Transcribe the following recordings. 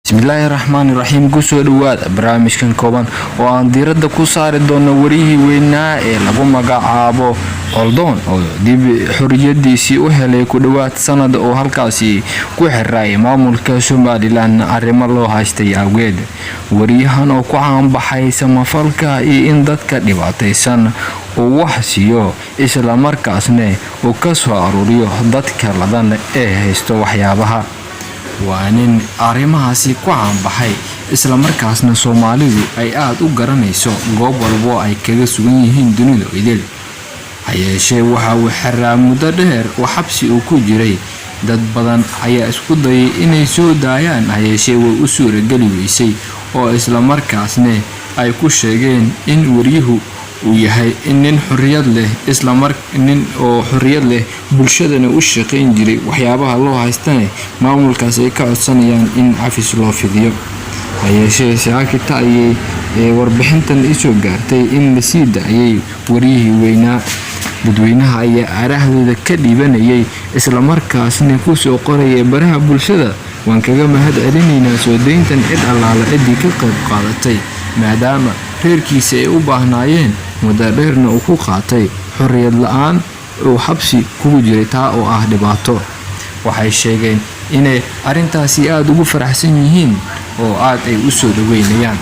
Bismillahirrahmanirrahim. Kusoo dhawaada barnaamijkan kooban oo aan diiradda ku saari doono wariyihii weynaa ee lagu magacaabo Oldoon oo dib xorriyadiisii u helay ku dhawaad sanad oo halkaasi ku xiray maamulka Somaliland arrimo loo haystay awgeed. Wariyahan oo ku caan baxay samafalka iyo in dadka dhibaataysan uu wax siiyo isla markaasna uu ka soo aruuriyo dadka ladan ee haysto waxyaabaha. waa nin arrimahaasi ku caan baxay isla markaasna Soomaalidu ay aad u garanayso goob walba ay kaga sugan yihiin dunida idil. Hayeeshee waxa uu xiraa muddo dheer oo xabsi uu ku jiray. Dad badan ayaa isku dayay inay soo daayaan, hayeeshee way u suurageli weysay oo isla markaasna ay ku sheegeen in wariyuhu uu yahay nin xorriyad leh nin oo xorriyad leh bulshadana u shaqeyn jiray. waxyaabaha loo haystana maamulkaas ay ka codsanayaan in cafis loo fidiyo. hayeeshee saakita ayay warbixintan isoo gaartay in la sii daayay wariyihii weynaa. dadweynaha ayaa arahdooda ka dhibanayay isla markaasna ku soo qorayay baraha bulshada. waan kaga mahad celinaynaa soo deyntan cid allaala cidii ka qayb qaadatay, maadaama reerkiisa ay u baahnaayeen muddo dheerna uu ku qaatay xorriyad la'aan oo xabsi kugu jiray, taa oo ah dhibaato. waxay sheegeen inay arrintaasi aad ugu faraxsan yihiin oo aad ay u soo dhaweynayaan.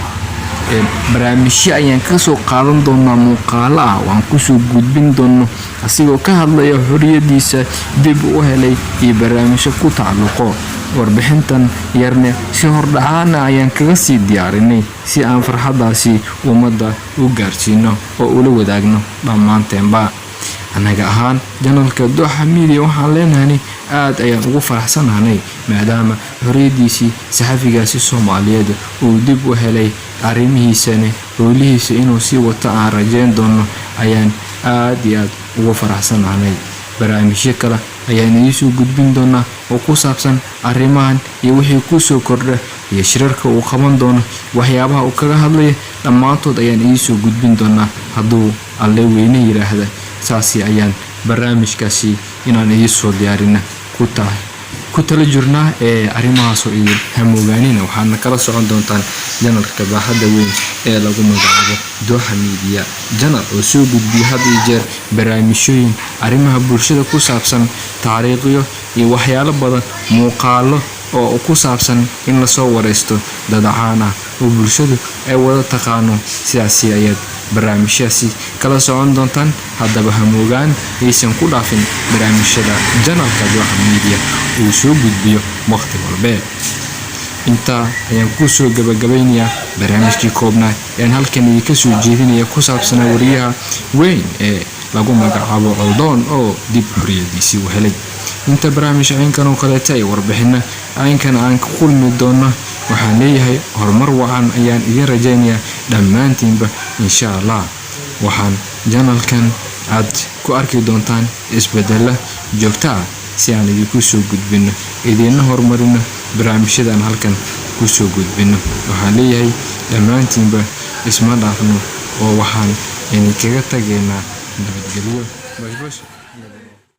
barnaamijyo ayaan ka soo qaadan doonaa muuqaalo ah waan ku soo gudbin doono asigoo ka hadlaya xorriyadiisa dib u helay iyo barnaamijyo ku tacalluqo. warbixintan yarne si hordhacaana ayaan kaga sii diyaarinay si aan farxadaasi ummadda u gaarsiino oo ula wadaagno dhammaanteenba. anaga ahaan janalka Dooxa Media waxaan leenahay aad ayaan ugu faraxsanahay maadaama xorriyadiisii saxafigaasi Soomaaliyeed uu dib u helay. arrimihiisana howlihiisa inuu sii wato aan rajayn doono ayaan aad iyo aad ugu faraxsanahay. barnaamijyo kale ayaan idiin gudbin doonaa oo ku saabsan arrimahan iyo wixii ku soo kordha iyo shirarka uu qaban doono, waxyaabaha uu kaga hadlayo dhammaantood ayaan idiin gudbin doonaa hadduu Alle weyne yiraahdo. saasi ayaan barnaamijkaasi inaan idiin soo diyaarina ku tala jirnaa arrimahaas oo idin hamoogaanina. waxaana kala socon doontaan janalka baaxadda weyn ee lagu magacaabo Dooxa Media janal oo soo gudbiya had iyo jeer barnaamijyooyin arrimaha bulshada ku saabsan, taariikhyo iyo waxyaalo badan, muuqaalo oo ku saabsan in la soo wareysto dad caan ah oo bulshadu ay wada taqaano. sidaasi ayaad barnaamijyaasi kala socon doontaan. haddaba hamoogaan aysan ku dhaafin barnaamijyada janalka Dooxa Media uu soo gudbiyo waqti walba. inta ayaan ku soo gabagabaynayaa barnaamijkii koobnaa ee halkan idinka soo jeedinaya ku saabsan wariyaha weyn ee lagu magacaabo Oldoon oo dib xorriyadiisii u helay. inta barnaamij aynkan oo kaleeta ay warbixino aynkan aan ka kulmi doono waxaan leeyahay horumar wacan ayaan idin rajaynayaa dhammaantiinba insha Allah. waxaan janalkan aad ku arki doontaan isbedelo joogto ah si aan idinku soo gudbino idin horumarino barnaamijyadan halkan ku soo gudbino. waxaan leeyahay dhammaantiinba isma dhaafno oo waxaan idinkaga tageynaa nabadgelyo.